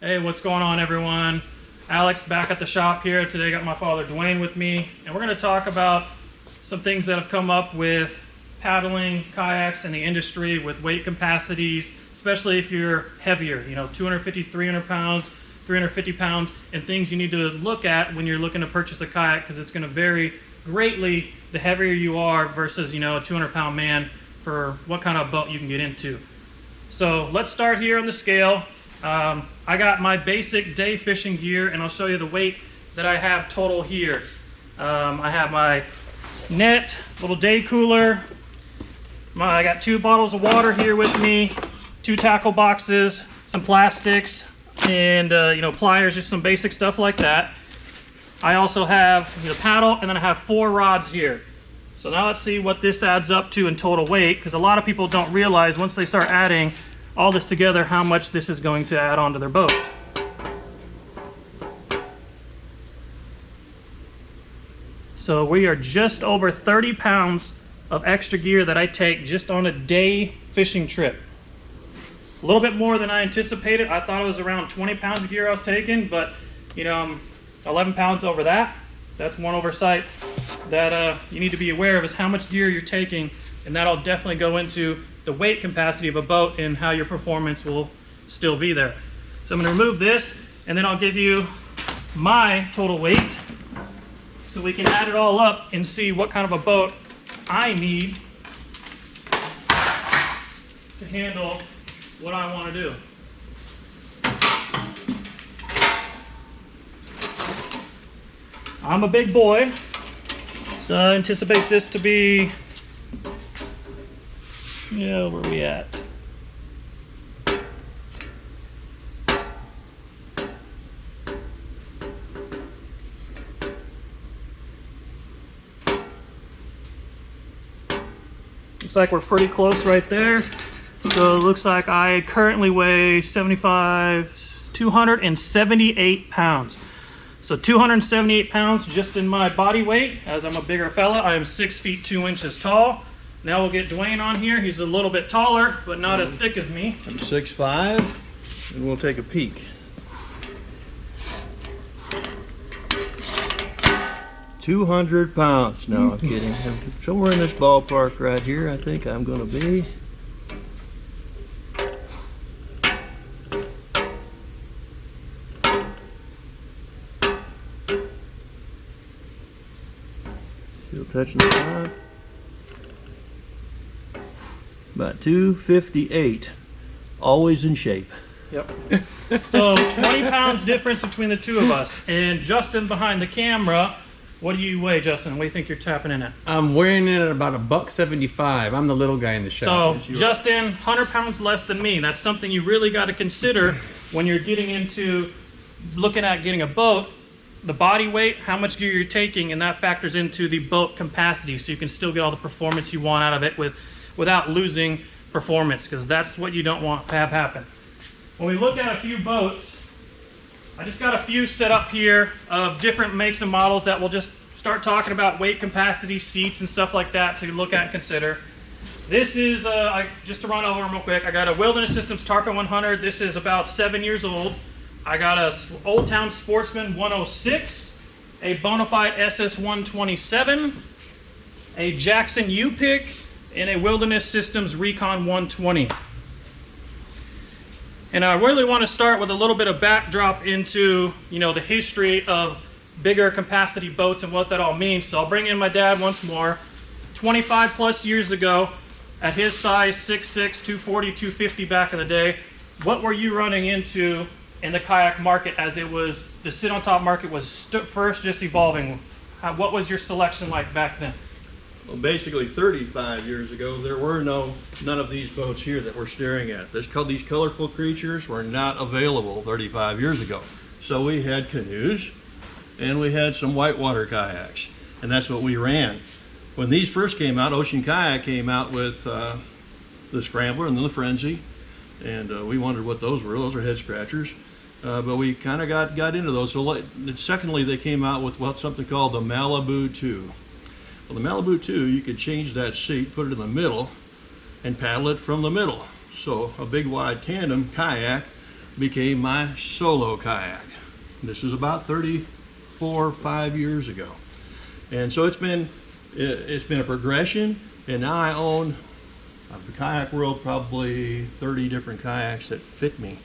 Hey, what's going on, everyone? Alex back at the shop here. Today I got my father Duane with me, and we're going to talk about some things that have come up with paddling kayaks in the industry with weight capacities, especially if you're heavier, 250, 300 pounds, 350 pounds, and things you need to look at when you're looking to purchase a kayak, because it's going to vary greatly the heavier you are versus, a 200-pound man for what kind of boat you can get into. So let's start here on the scale. I got my basic day fishing gear, and I'll show you the weight that I have total here. I have my net, little day cooler. I got 2 bottles of water here with me, 2 tackle boxes, some plastics, and pliers, just some basic stuff like that. I also have the paddle, and then I have 4 rods here. So now let's see what this adds up to in total weight, because a lot of people don't realize once they start adding all this together how much this is going to add on to their boat. So we are just over 30 pounds of extra gear that I take just on a day fishing trip. A little bit more than I anticipated. I thought it was around 20 pounds of gear I was taking, but I'm 11 pounds over that. That's one oversight that you need to be aware of, is how much gear you're taking, and that'll definitely go into the weight capacity of a boat and how your performance will still be there. So I'm going to remove this, and then I'll give you my total weight so we can add it all up and see what kind of a boat I need to handle what I want to do. I'm a big boy, so I anticipate this to be, where are we at? Looks like we're pretty close right there. So it looks like I currently weigh 278 pounds. So 278 pounds just in my body weight, as I'm a bigger fella. I am 6 feet 2 inches tall. Now we'll get Duane on here. He's a little bit taller, but not as thick as me. I'm 6'5", and we'll take a peek. 200 pounds. No, I'm kidding. Somewhere in this ballpark right here, I think I'm going to be. Still touching the line. About 258. Always in shape. Yep. So 20 pounds difference between the two of us. And Justin behind the camera, what do you weigh, Justin? What do you think you're tapping in at? I'm weighing in at about $175. I'm the little guy in the shop. So Justin, 100 pounds less than me. That's something you really got to consider when you're getting into looking at getting a boat. The body weight, how much gear you're taking, and that factors into the boat capacity, so you can still get all the performance you want out of it without losing performance, because that's what you don't want to have happen. When we look at a few boats, I just got a few set up here of different makes and models that we'll just start talking about weight capacity, seats, and stuff like that to look at and consider. This is, just to run over them real quick, I got a Wilderness Systems Tarka 100. This is about 7 years old. I got a Old Town Sportsman 106, a Bonafide SS 127, a Jackson U-Pick, and a Wilderness Systems Recon 120. And I really want to start with a little bit of backdrop into, the history of bigger capacity boats and what that all means. So I'll bring in my dad once more. 25 plus years ago, at his size, 6'6", 240, 250 back in the day, what were you running into in the kayak market as it was, the sit on top market was first just evolving? What was your selection like back then? Well, basically 35 years ago, there were none of these boats here that we're staring at. These colorful creatures were not available 35 years ago. So we had canoes, and we had some whitewater kayaks, and that's what we ran. When these first came out, Ocean Kayak came out with the Scrambler and then the Frenzy, and we wondered what those were. Those are head scratchers. But we kind of got into those. So secondly, they came out with something called the Malibu 2. Well, the Malibu 2, you could change that seat, put it in the middle, and paddle it from the middle. So a big wide tandem kayak became my solo kayak. This was about 5 years ago. And so it's been a progression, and now I own, of the kayak world, probably 30 different kayaks that fit me.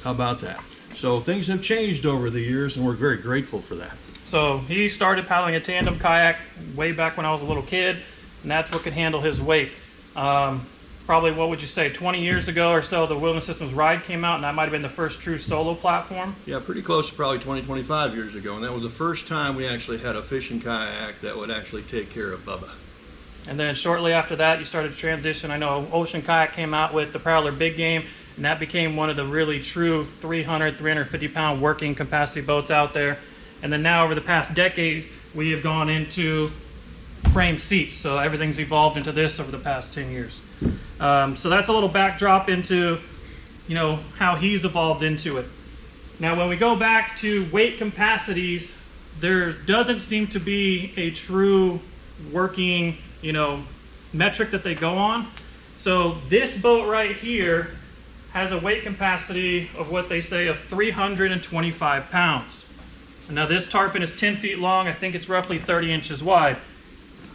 How about that? So things have changed over the years, and we're very grateful for that. So he started paddling a tandem kayak way back when I was a little kid, and that's what could handle his weight. Probably, what would you say, 20 years ago or so, the Wilderness Systems Ride came out, and that might have been the first true solo platform. Yeah, pretty close to probably 25 years ago, and that was the first time we actually had a fishing kayak that would actually take care of Bubba. And then shortly after that, you started to transition. I know Ocean Kayak came out with the Prowler Big Game, and that became one of the really true 300, 350 pound working capacity boats out there. And then now, over the past decade, we have gone into frame seats. So everything's evolved into this over the past 10 years. So that's a little backdrop into, you know, how he's evolved into it. Now, when we go back to weight capacities, there doesn't seem to be a true working, you know, metric that they go on. So this boat right here has a weight capacity of what they say of 325 pounds. Now this tarpon is 10 feet long. I think it's roughly 30 inches wide.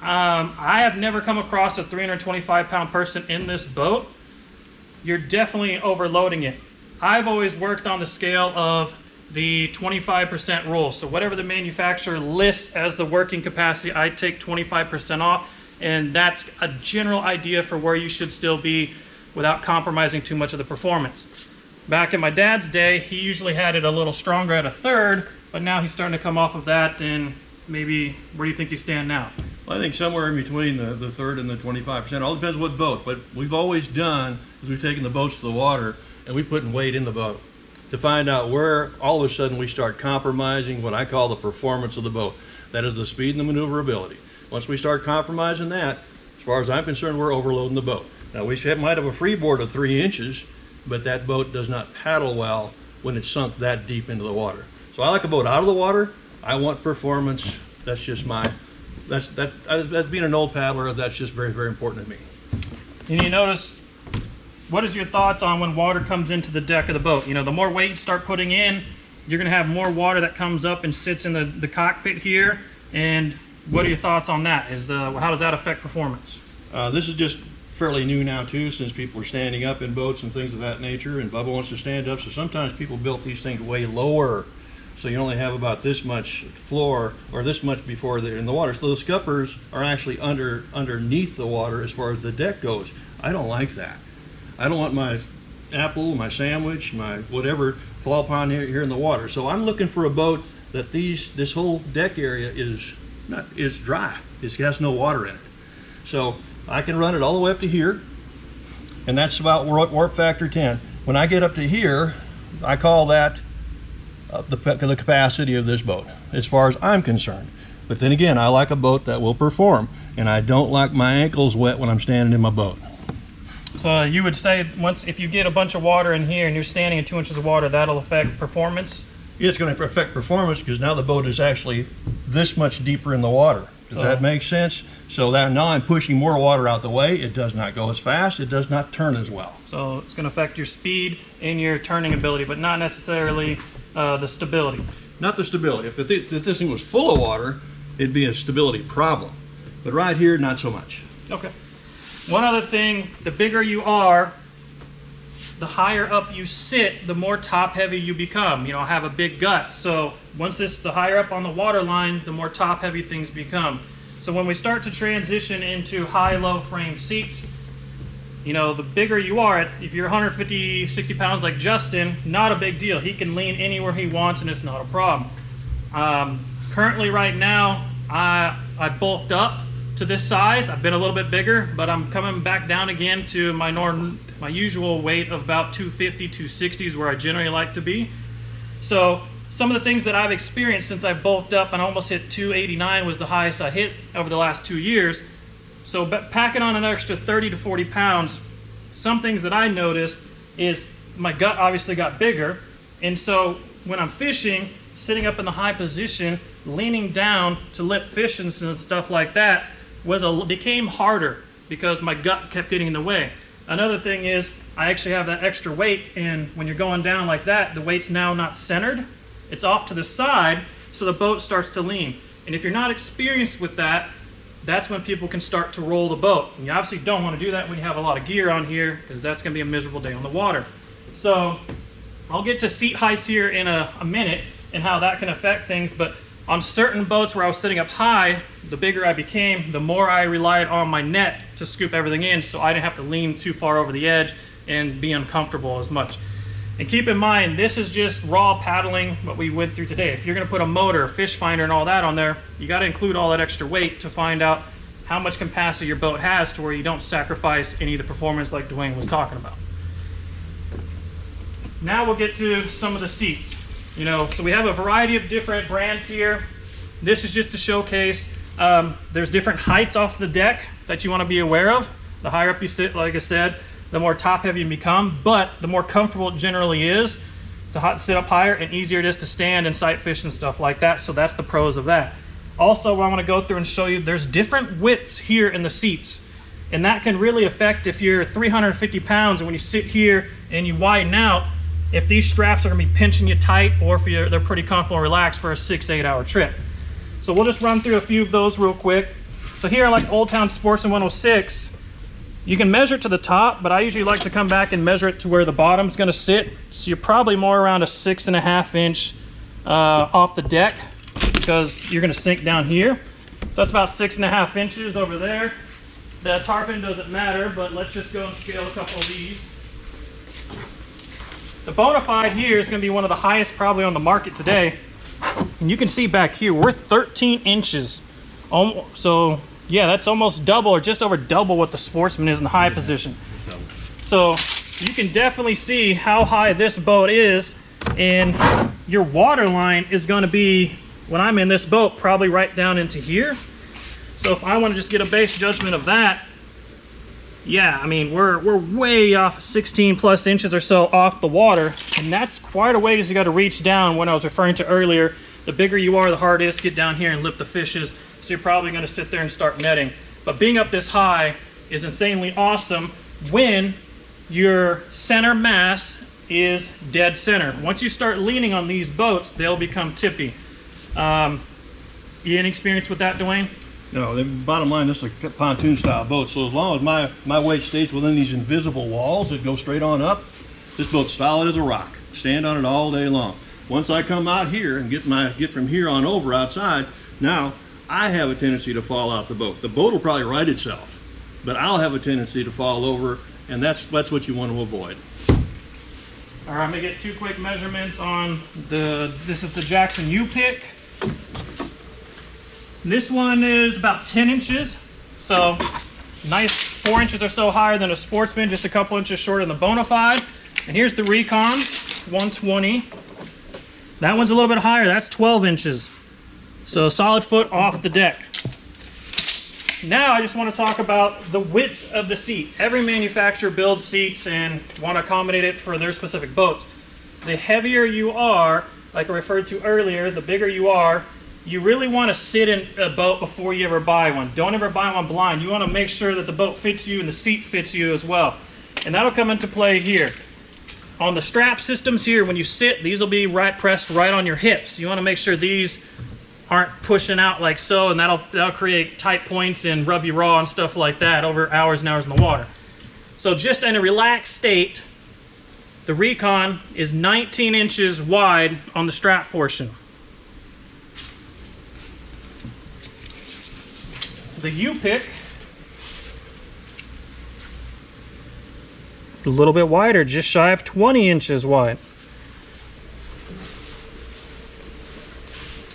I have never come across a 325 pound person in this boat. You're definitely overloading it. I've always worked on the scale of the 25% rule. So whatever the manufacturer lists as the working capacity, I take 25% off, and that's a general idea for where you should still be without compromising too much of the performance. Back in my dad's day, he usually had it a little stronger at a third, but now he's starting to come off of that, and maybe, where do you think you stand now? Well, I think somewhere in between the third and the 25%. All depends what boat, but we've always done is we've taken the boats to the water and we put weight in the boat to find out where all of a sudden we start compromising what I call the performance of the boat. That is the speed and the maneuverability. Once we start compromising that, as far as I'm concerned, we're overloading the boat. Now we might have a freeboard of 3 inches, but that boat does not paddle well when it's sunk that deep into the water. So I like a boat out of the water. I want performance. That's just that's being an old paddler. That's just very, very important to me. And you notice, what is your thoughts on when water comes into the deck of the boat? You know, the more weight you start putting in, you're going to have more water that comes up and sits in the cockpit here. And what are your thoughts on that? How does that affect performance? This is just fairly new now too, since people are standing up in boats and things of that nature, and Bubba wants to stand up. So sometimes people built these things way lower, so you only have about this much floor or this much before they're in the water. So the scuppers are actually underneath the water as far as the deck goes. I don't like that. I don't want my apple, my sandwich, my whatever fall upon here in the water. So I'm looking for a boat that this whole deck area is dry. It has no water in it. So I can run it all the way up to here, and that's about warp factor 10. When I get up to here, I call that the capacity of this boat, as far as I'm concerned. But then again, I like a boat that will perform, and I don't like my ankles wet when I'm standing in my boat. So you would say, if you get a bunch of water in here and you're standing in 2 inches of water, that'll affect performance? It's going to affect performance because now the boat is actually this much deeper in the water. Does that make sense? So that now I'm pushing more water out the way. It does not go as fast. It does not turn as well. So it's going to affect your speed and your turning ability, but not necessarily the stability. Not the stability. If this thing was full of water, it'd be a stability problem. But right here, not so much. Okay. One other thing, the bigger you are, the higher up you sit, the more top heavy you become. You know, have a big gut. So once the higher up on the water line, the more top heavy things become. So when we start to transition into high-low frame seats, you know, the bigger you are, if you're 150, 60 pounds like Justin, not a big deal. He can lean anywhere he wants and it's not a problem. Currently right now, I bulked up to this size. I've been a little bit bigger, but I'm coming back down again to my usual weight of about 250, 260 is where I generally like to be. So some of the things that I've experienced since I bulked up and almost hit 289 was the highest I hit over the last 2 years. So packing on an extra 30 to 40 pounds, some things that I noticed is my gut obviously got bigger. And so when I'm fishing, sitting up in the high position, leaning down to lip fish and stuff like that became harder because my gut kept getting in the way. Another thing is I actually have that extra weight, and when you're going down like that, the weight's now not centered. It's off to the side, so the boat starts to lean. And if you're not experienced with that, that's when people can start to roll the boat. And you obviously don't want to do that when you have a lot of gear on here, because that's going to be a miserable day on the water. So I'll get to seat heights here in a minute and how that can affect things, but on certain boats where I was sitting up high, the bigger I became, the more I relied on my net to scoop everything in, so I didn't have to lean too far over the edge and be uncomfortable as much. And keep in mind, this is just raw paddling, what we went through today. If you're gonna put a motor, fish finder, and all that on there, you gotta include all that extra weight to find out how much capacity your boat has to where you don't sacrifice any of the performance like Duane was talking about. Now we'll get to some of the seats. You know, so we have a variety of different brands here. This is just to showcase. There's different heights off the deck that you want to be aware of. The higher up you sit, like I said, the more top heavy you become, but the more comfortable it generally is to sit up higher, and easier it is to stand and sight fish and stuff like that. So that's the pros of that. Also, what I want to go through and show you, there's different widths here in the seats, and that can really affect if you're 350 pounds and when you sit here and you widen out, if these straps are going to be pinching you tight, or if they're pretty comfortable and relaxed for a 6-8 hour trip. So we'll just run through a few of those real quick. So here, like Old Town Sportsman 106, you can measure it to the top, but I usually like to come back and measure it to where the bottom's going to sit. So you're probably more around a 6.5 inch off the deck, because you're going to sink down here. So that's about 6.5 inches over there. The tarpon doesn't matter, but let's just go and scale a couple of these. The Bonafide here is going to be one of the highest probably on the market today. And you can see back here, we're 13 inches. So yeah, that's almost double, or just over double what the Sportsman is in the high position. So you can definitely see how high this boat is, and your water line is going to be, when I'm in this boat, probably right down into here. So if I want to just get a base judgment of that, yeah, I mean, we're way off, 16 plus inches or so off the water, and that's quite a ways you got to reach down. When I was referring to earlier, the bigger you are, the harder it is to get down here and lift the fishes, so you're probably going to sit there and start netting. But being up this high is insanely awesome when your center mass is dead center. Once you start leaning on these boats, they'll become tippy. You any experience with that, Duane? No, the bottom line, this is a pontoon style boat, so as long as my weight stays within these invisible walls that go straight on up, this boat's solid as a rock. Stand on it all day long. Once I come out here and get from here on over outside, now I have a tendency to fall out the boat. The boat will probably right itself, but I'll have a tendency to fall over, and that's what you want to avoid. All right, I'm gonna get two quick measurements on this is the Jackson U-Pick. This one is about 10 inches, so nice 4 inches or so higher than a Sportsman, just a couple inches shorter than the Bonafide. And here's the Recon 120. That one's a little bit higher, that's 12 inches. So a solid foot off the deck. Now I just want to talk about the width of the seat. Every manufacturer builds seats and want to accommodate it for their specific boats. The heavier you are, like I referred to earlier, the bigger you are, you really want to sit in a boat before you ever buy one. Don't ever buy one blind. You want to make sure that the boat fits you and the seat fits you as well. And that'll come into play here. On the strap systems here, when you sit, these will be pressed right on your hips. You want to make sure these aren't pushing out like so, and that'll create tight points and rub you raw and stuff like that over hours and hours in the water. So just in a relaxed state, the Recon is 19 inches wide on the strap portion. The U-Pick, a little bit wider, just shy of 20 inches wide.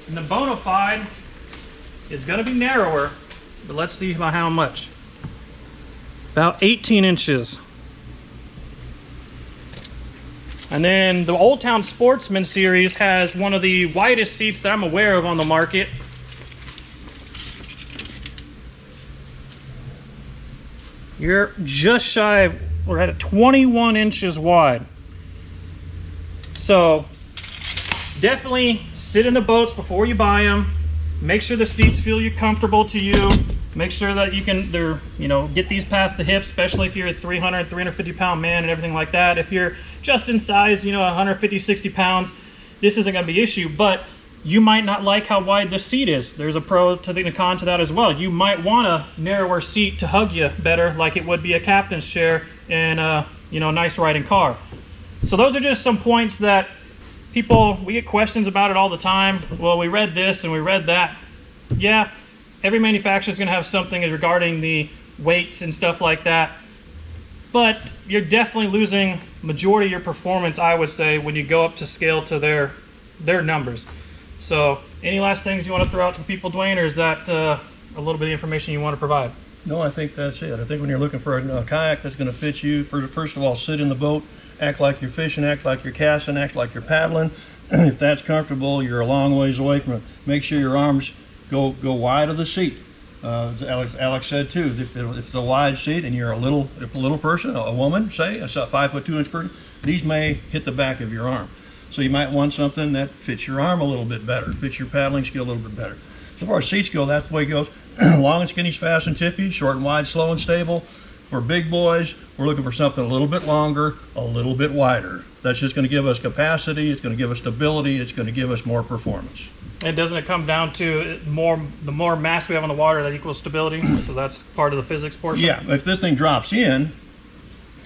And the Bonafide is going to be narrower, but let's see by how much. About 18 inches. And then the Old Town Sportsman series has one of the widest seats that I'm aware of on the market. You're just shy of, we're at 21 inches wide. So definitely sit in the boats before you buy them. Make sure the seats feel comfortable to you. Make sure that you can, get these past the hips, especially if you're a 300, 350 pound man and everything like that. If you're just in size, 150, 60 pounds, this isn't going to be an issue, but you might not like how wide the seat is. There's a pro to the con to that as well. You might want a narrower seat to hug you better, like it would be a captain's chair in a nice riding car. So those are just some points that we get questions about it all the time. Well, we read this and we read that. Yeah, every manufacturer is going to have something regarding the weights and stuff like that, but you're definitely losing majority of your performance, I would say, when you go up to scale to their numbers. So any last things you want to throw out to people, Duane, or is that a little bit of information you want to provide? No, I think that's it. I think when you're looking for a kayak that's going to fit you, first of all, sit in the boat, act like you're fishing, act like you're casting, act like you're paddling. If that's comfortable, you're a long ways away from it. Make sure your arms go wide of the seat. As Alex said too, if it's a wide seat and you're a little person, a woman, say, a 5'2" person, these may hit the back of your arm. So you might want something that fits your arm a little bit better, fits your paddling skill a little bit better. So far as seats go, that's the way it goes. Long and skinny is fast and tippy, short and wide, slow and stable. For big boys, we're looking for something a little bit longer, a little bit wider. That's just going to give us capacity, it's going to give us stability, it's going to give us more performance. And doesn't it come down to the more mass we have on the water, that equals stability? So that's part of the physics portion? Yeah, if this thing drops in,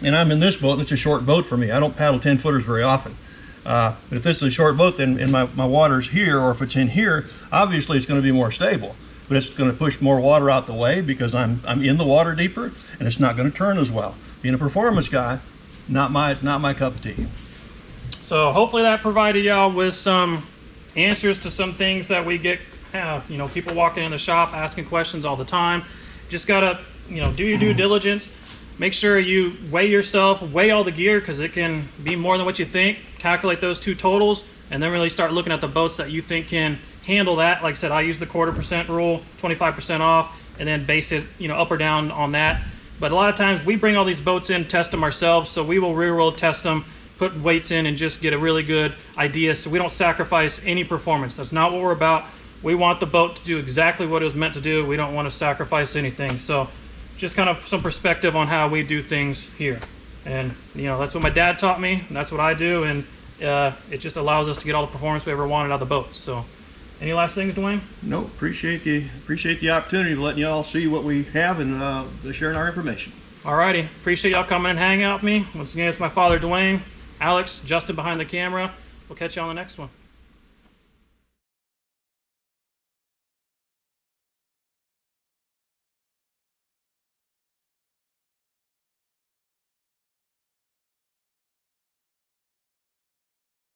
and I'm in this boat, and it's a short boat for me, I don't paddle 10-footers very often. But if this is a short boat, then and my water's here, or if it's in here, obviously it's going to be more stable. But it's going to push more water out the way because I'm in the water deeper, and it's not going to turn as well. Being a performance guy, not my cup of tea. So hopefully that provided y'all with some answers to some things that we get, people walking in the shop asking questions all the time. Just gotta, do your due diligence. Make sure you weigh yourself, weigh all the gear, because it can be more than what you think. Calculate those two totals, and then really start looking at the boats that you think can handle that. Like I said, I use the 1/4% rule, 25% off, and then base it, up or down on that. But a lot of times we bring all these boats in, test them ourselves, so we will rear world test them, put weights in, and just get a really good idea, so we don't sacrifice any performance. That's not what we're about. We want the boat to do exactly what it was meant to do. We don't want to sacrifice anything. So just kind of some perspective on how we do things here. And that's what my dad taught me, and that's what I do, and it just allows us to get all the performance we ever wanted out of the boats. So any last things, Duane? No, appreciate the opportunity of letting y'all see what we have and sharing our information. Alrighty, appreciate y'all coming and hanging out with me. Once again, it's my father, Duane, Alex, Justin behind the camera. We'll catch you on the next one.